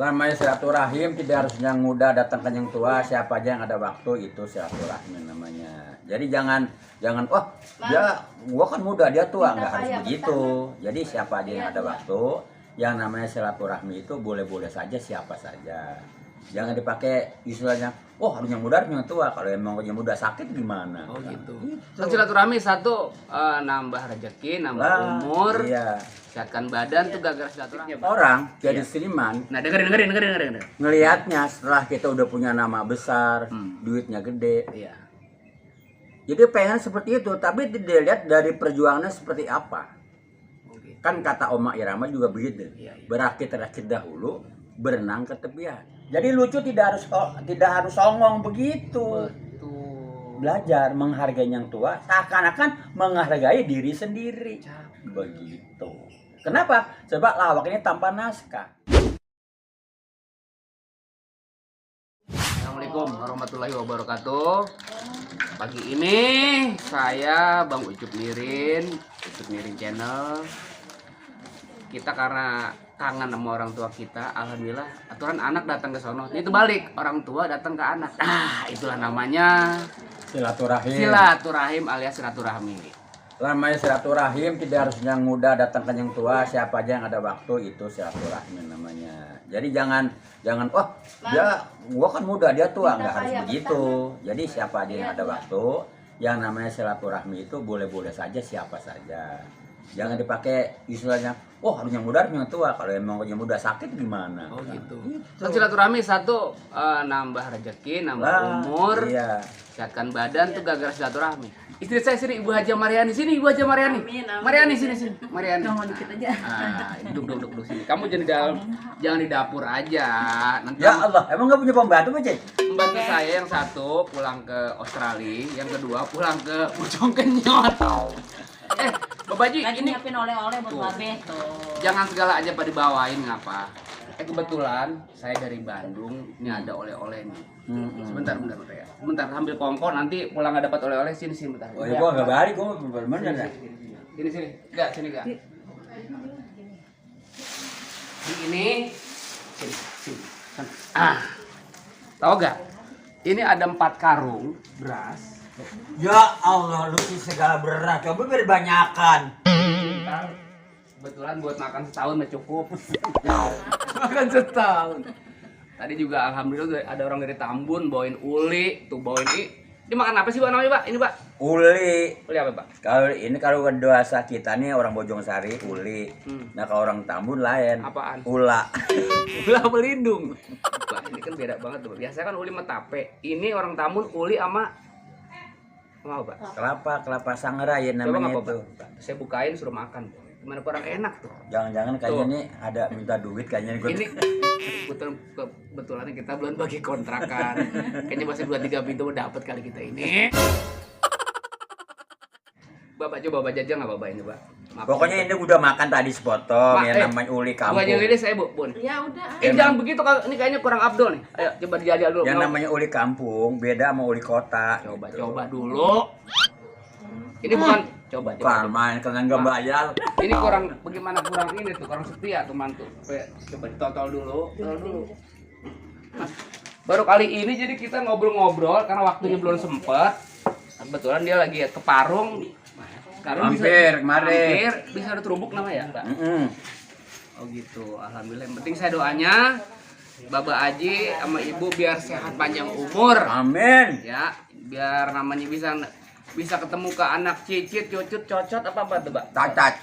Namanya silaturahim tidak harus yang muda datang ke yang tua, siapa aja yang ada waktu itu silaturahim namanya. Jadi jangan wah gua kan muda dia tua, nggak harus begitu. Jadi siapa aja yang ada waktu, yang namanya silaturahmi itu boleh-boleh saja siapa saja. Jangan dipakai istilahnya, oh harus yang muda harus yang tua. Kalau emang yang muda sakit gimana? Oh gitu. Kan silaturahmi satu nambah rezeki, nambah umur. Iya. Sehatkan badan tuh gara-gara silaturahmi. Orang jadi seniman. Nah, dengerin. Ngelihatnya setelah kita udah punya nama besar, duitnya gede. Iya. Jadi pengen seperti itu, tapi dilihat dari perjuangannya seperti apa. Oke. Kan kata Oma Irama juga begitu. Iya. Berakit-rakit dahulu, berenang ke tepian. Jadi lucu tidak harus songong begitu. Betul. Belajar menghargai yang tua, seakan-akan menghargai diri sendiri. Begitu. Kenapa? Sebab lawak ini tanpa naskah. Assalamualaikum warahmatullahi wabarakatuh. Pagi ini saya Bang Ucup Mirin channel. Kita karena kangen sama orang tua kita, alhamdulillah aturan anak datang ke sono. Itu balik, orang tua datang ke anak. Itulah namanya silaturahim alias silaturahmi. Namanya silaturahim tidak harus yang muda datang ke yang tua, siapa aja yang ada waktu itu silaturahim namanya. Jadi jangan wah gua kan muda dia tua, nggak harus begitu. Jadi siapa aja yang ada waktu, yang namanya silaturahmi itu boleh-boleh saja siapa saja. Jangan dipakai istilahnya, oh harus yang muda harus yang tua. Kalau emang yang muda sakit gimana? Oh gitu. Kan silaturahmi satu nambah rezeki, nambah umur. Iya. Sehatkan badan tuh gara-gara silaturahmi. Istri saya sini Ibu Haja Mariani, sini Ibu Haja Mariani. Mariani sini Mariani. Jangan dikit aja. Duduk sini. Kamu jangan di dapur aja. Nanti Ya Allah, emang nggak punya pembantu Cik? pembantu saya yang satu pulang ke Australia, yang kedua pulang ke Bojongkenyot. Bapak Ji, Lagi ini nyiapin oleh-oleh buat Tuh. Babe tuh. jangan segala aja pada dibawain ngapa. Kebetulan saya dari Bandung, ini ada oleh-oleh nih. Sebentar ya. Sebentar ambil kongko, nanti pulang nggak dapat oleh-oleh sini bentar. Oh ya gua nggak balik, gua bener ya. Sini. Enggak, sini enggak. Ini sini. Tahu gak? Ini ada 4 karung beras. Ya Allah, lu sih segala berat, coba berbanyakan. Kebetulan buat makan setahun udah cukup. Makan setahun. Tadi juga alhamdulillah ada orang dari Tambun bawain uli, tuh bawain ini makan apa sih Pak namanya Pak? Ini Pak. Uli. Uli apa Pak? Kalau bahasa kita nih orang Bojongsari uli. Nah kalau orang Tambun lain. Apaan? Ula. Ula pelindung. Pak, ini kan beda banget tuh. Biasanya kan uli sama tape. Ini orang Tambun uli sama apa Pak? Kelapa sangrai Coba namanya ngapa, itu. Pak? Saya bukain suruh makan. Gimana kurang enak tuh. Jangan-jangan kayaknya nih ada minta duit kayaknya gue. Ini kebetulan kita belum bagi kontrakan. Kayaknya masih 2-3 pintu dapat kali kita ini. Bapak coba jajan nggak Bapak ini Pak? Maaf. Pokoknya ini udah makan tadi sepotong ya namanya uli Bukan kampung. yang lilis saya Bun. Ya udah. Jangan begitu ini kayaknya kurang abdol nih. Ayo coba dijajal dulu. Yang namanya uli kampung beda sama uli kota. Coba dulu. Ini bukan coba. Main kalian nggak bayar. Ini kurang ini tuh, kurang setia tuh mantu. Coba ditotol dulu. Baru kali ini jadi kita ngobrol-ngobrol karena waktunya belum sempet. Kebetulan dia lagi ke Parung. Sekarang Mampir. Bisa ada terubuk namanya ya, Mbak? Oh gitu. Alhamdulillah. Yang penting saya doanya Bapak Aji sama Ibu biar sehat panjang umur. Amin. Ya, biar namanya bisa ketemu ke anak cicit, cucut, cocot apa tuh, Mbak? Cacat.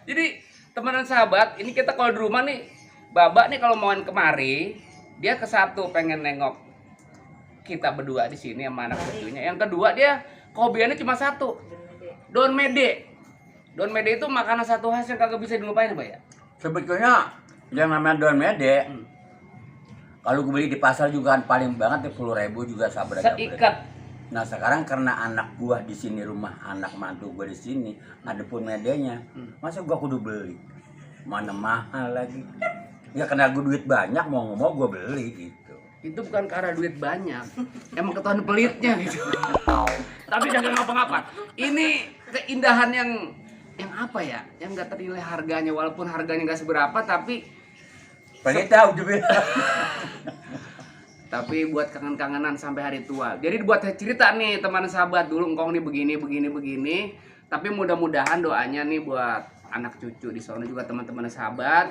Jadi teman-teman sahabat, ini kita kalau di rumah nih, Babak nih kalau main kemari, dia ke satu pengen nengok kita berdua di sini sama anak cucunya. Yang kedua dia hobiannya cuma satu, Don Mede. Don Mede itu makanan satu khas yang kagak bisa dilupain, Pak ya. Sebetulnya yang namanya Don Mede, kalau gue beli di pasar juga kan paling banget 10.000 juga sabar aja. Seikat. Nah sekarang karena anak gua di sini, rumah anak mantu gua di sini, ada pun medenya, masa gua kudu beli? Mana mahal lagi? Ya karena gua duit banyak, mau gua beli gitu. Itu bukan karena duit banyak, emang ketahuan pelitnya gitu. Tapi jangan ngapa-ngapa. Ini keindahan yang yang apa ya, yang nggak ternilai harganya, walaupun harganya nggak seberapa tapi Pengen tahu juga. buat kangen-kangenan sampai hari tua. Jadi buat cerita nih teman sahabat, dulu engkong nih begini. Tapi mudah-mudahan doanya nih buat anak cucu di sono juga, teman-teman sahabat,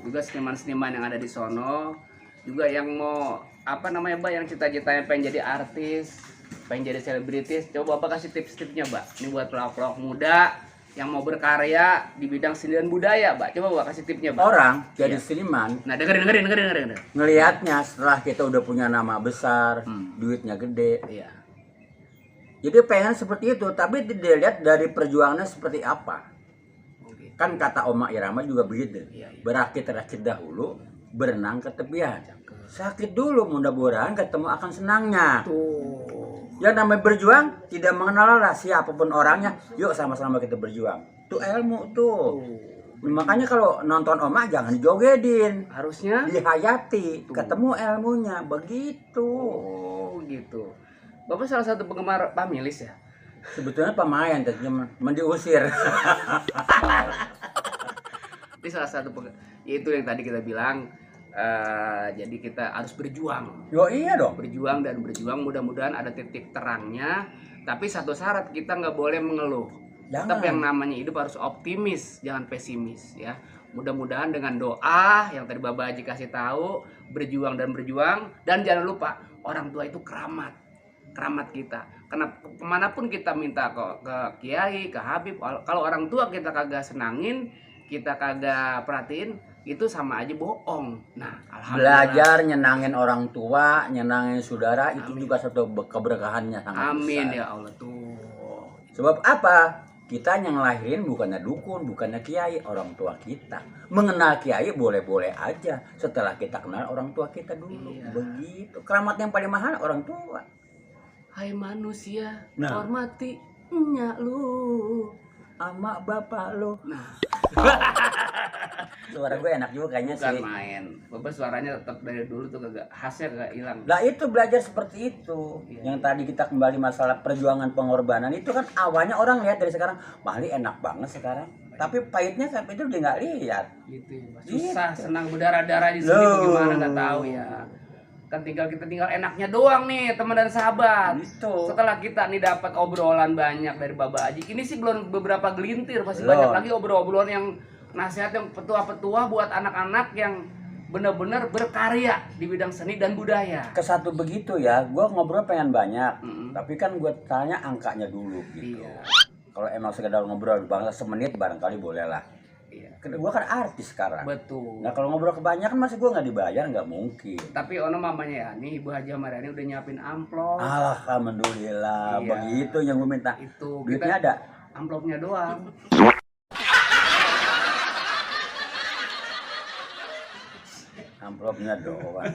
juga seniman-seniman yang ada di sono, juga yang mau apa namanya Mbak, yang cita-citanya pengen jadi artis, pengen jadi selebritis. Coba Bapak kasih tips-tipsnya Mbak. Ini buat pelawak-pelawak muda yang mau berkarya di bidang seni dan budaya, Mbak. Coba Mbak kasih tipsnya, Mbak. Orang jadi Iya. seniman, Nah, dengerin. ngelihatnya setelah kita udah punya nama besar, duitnya gede. Iya. Jadi pengen seperti itu, tapi dilihat dari perjuangannya seperti apa. Oke. Kan kata Oma Irama juga begitu. Iya. Berakit-rakit dahulu, berenang ke tepian. Sakit dulu, mudah-mudahan ketemu akan senangnya. Tuh. Yang namanya berjuang tidak mengenal lah siapapun orangnya. Yuk sama-sama kita berjuang. Itu ilmu tuh. Makanya kalau nonton Oma jangan dijogedin, Harusnya dihayati, ketemu ilmunya begitu. oh, gitu. Bapak salah satu penggemar Pamilis ya? Sebetulnya pemain, tapi cuma diusir. Ini salah satu itu yang tadi kita bilang, jadi kita harus berjuang. Yo iya dong. Berjuang, mudah-mudahan ada titik terangnya. Tapi satu syarat, kita nggak boleh mengeluh. Jangan. Tetap yang namanya hidup harus optimis, jangan pesimis ya. Mudah-mudahan dengan doa yang tadi Bapak Haji kasih tahu, berjuang, dan jangan lupa orang tua itu keramat kita. Karena kemanapun kita minta ke kiai, ke habib, kalau orang tua kita kagak senangin, kita kagak perhatiin, itu sama aja bohong. Nah, alhamdulillah. Belajar nyenangin orang tua, nyenangin saudara, itu juga satu keberkahannya sangat Amin besar. ya Allah tuh. Sebab apa? Kita yang ngelahirin bukannya dukun, bukannya kiai, orang tua kita. Mengenal kiai boleh-boleh aja setelah kita kenal orang tua kita dulu. Iya. Begitu. Keramat yang paling mahal orang tua. Hai manusia, Nah. hormati nyak lu. Ama bapak lo. Nah, Suara gue enak juga kayaknya bukan sih. main. Bapak suaranya tetap dari dulu tuh kagak, khasnya kagak hilang. Lah itu belajar seperti itu. Iya. Yang tadi kita kembali masalah perjuangan pengorbanan itu kan awalnya orang lihat dari sekarang, Bali enak banget sekarang. Tapi pahitnya sampai itu dia nggak lihat. Gitu ya, Mas. Gitu. Susah, senang berdarah-darah di sini Loh. bagaimana nggak tahu ya. Kan kita tinggal enaknya doang nih teman dan sahabat. Gitu. Setelah kita nih dapat obrolan banyak dari Baba Haji, ini sih belum beberapa gelintir, pasti Belum. banyak lagi obrolan yang nasihat yang petua-petua buat anak-anak yang benar-benar berkarya di bidang seni dan budaya. Ke satu begitu ya, gue ngobrol pengen banyak. Mm-mm. Tapi kan gue tanya angkanya dulu gitu. Iya. Kalau emang sekedar ngobrol bangsa semenit barangkali boleh lah. Iya. Gue kan artis sekarang. Betul. Nah kalau ngobrol kebanyakan masih gue nggak dibayar, nggak mungkin. Tapi ono mamanya ya, nih Ibu Haji Mariani udah nyiapin amplop. Alhamdulillah, Iya. begitu yang gue minta. Itu Duitnya kita ada. amplopnya doang. Amplopnya doang.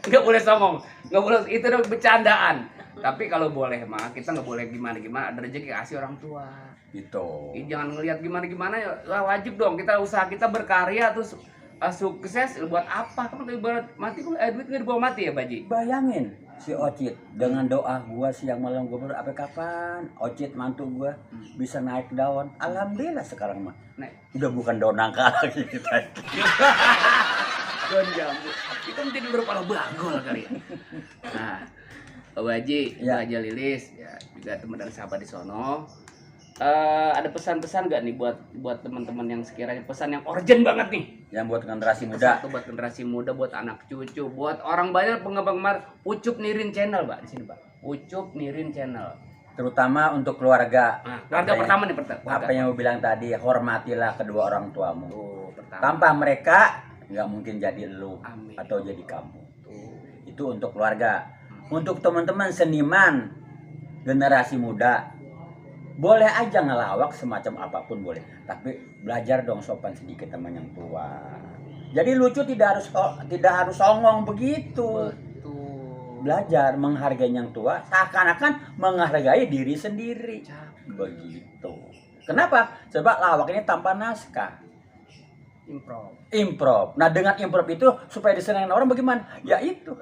Nggak boleh songong, nggak boleh, itu udah bercandaan. Tapi kalau boleh mah kita nggak boleh gimana, ada rezeki kasih orang tua. Gitu. Jangan ngelihat gimana ya, wajib dong kita usaha, kita berkarya terus sukses buat apa? Kan ibarat mati duit nggak dibawa mati ya Baji. Bayangin si Ocit dengan doa gua siang malam gua berdoa sampai kapan Ocit mantu gua bisa naik daun. Alhamdulillah sekarang mah Nah, udah bukan daun nangka lagi kita. daun jambu. Kita mesti dulu kepala bagol kali ya. Nah, Pak Haji, Ya. Pak Haji Lilis, ya juga teman dan sahabat di sono. Ada pesan-pesan nggak nih buat teman-teman yang sekiranya pesan yang urgent banget nih? Yang buat generasi muda. Satu buat generasi muda, buat anak cucu, buat orang banyak penggemar Ucup Nirin Channel, Pak, di sini, Pak. Ucup Nirin Channel. Terutama untuk keluarga. Nah, keluarga Apa pertama nih, Apa yang gue bilang tadi, hormatilah kedua orang tuamu. Tuh, pertama. Tanpa mereka nggak mungkin jadi lu Amin. atau jadi kamu. Tuh. Itu untuk keluarga. Untuk teman-teman seniman generasi muda, boleh aja ngelawak semacam apapun boleh, tapi belajar dong sopan sedikit sama yang tua. Jadi lucu tidak harus songong begitu. Betul. Belajar menghargai yang tua seakan-akan menghargai diri sendiri. Begitu. Kenapa? Sebab lawak ini tanpa naskah. Improv. Nah dengan improv itu supaya disenangin orang bagaimana? Ya itu.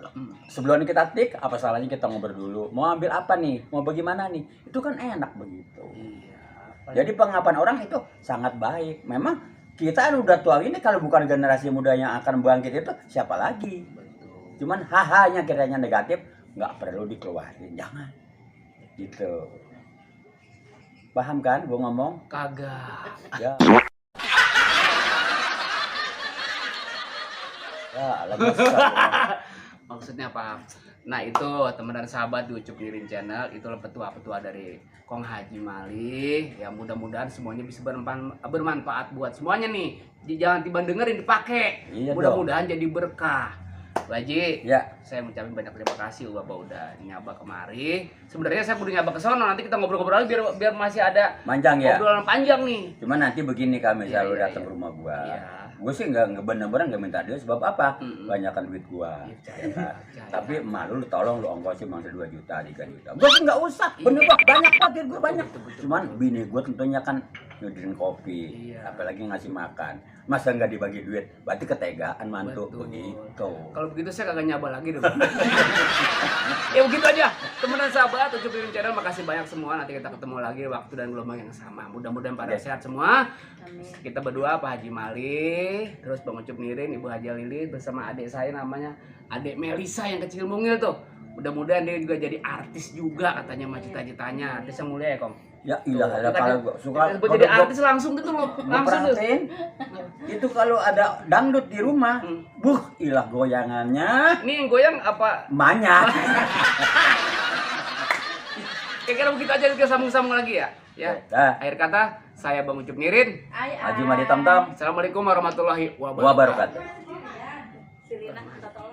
Sebelum kita tik, apa salahnya kita ngobrol dulu. Mau ambil apa nih? Mau bagaimana nih? Itu kan enak begitu. Iya. Jadi pengakuan orang itu sangat baik. Memang kita udah tua ini, kalau bukan generasi muda yang akan bangkit itu siapa lagi? Cuman hahanya kiranya negatif, nggak perlu dikeluarin, jangan. Gitu. Paham kan gua ngomong? Kagak. Ya. Ya, lemes. Maksudnya apa? Nah itu teman dan sahabat di Ucup Nirin Channel, itulah petua-petua dari Kong Haji Mali. Ya mudah-mudahan semuanya bisa bermanfaat buat semuanya nih. Jangan tiba dengerin, dipakai. Iya, Mudah-mudahan jadi berkah. Bu Haji, Ya. saya mengucapkan banyak terima kasih Bapak udah nyaba kemari. Sebenarnya saya kudu nyaba ke sono, nanti kita ngobrol-ngobrol lagi biar masih ada Manjang ya. obrolan panjang nih. Cuman nanti begini, kami Iya, selalu iya, datang iya. ke rumah gua. Iya. Gue sih nggak bener-bener nggak minta dia, sebab apa? Banyakan duit gua. Iya, Ya kan? percaya. Tapi emak lu tolong lu ongkosin mangsa 2 juta, 3 juta. Gue sih nggak usah. Bener Bang, banyak banget gue banyak. Betul. Cuman bini gue tentunya kan nyediain kopi, Iya. apalagi ngasih makan. Masa nggak dibagi duit? Berarti ketegaan mantu. Betul. Begitu. Kalau begitu saya kagak nyaba lagi dong. Ya begitu aja. Teman dan sahabat Ucup Nirin Channel, makasih banyak semua. Nanti kita ketemu lagi waktu dan gelombang yang sama. Mudah-mudahan pada Oke. sehat semua. Amin. Kita berdua Pak Haji Mali, terus Bang Ucup Nirin, Ibu Haja Lili bersama adik saya namanya Adik Melisa yang kecil mungil tuh. Mudah-mudahan dia juga jadi artis juga katanya, mah cita-citanya. Artis yang mulia ya, Kong. Ya ilah Tuh, kalau gua suka kita jadi artis langsung gitu loh. gua Langsung tuh. perhatiin, itu kalau ada dangdut di rumah, ilah goyangannya Ini yang goyang apa? banyak. Kira-kira begitu aja, kita sambung-sambung lagi ya. Ya. Dah. Akhir kata, saya Bang Ucup Nirin. Haji Madi Tamtam. Assalamualaikum warahmatullahi wabarakatuh. Wabarakatuh. Sirina minta tolong.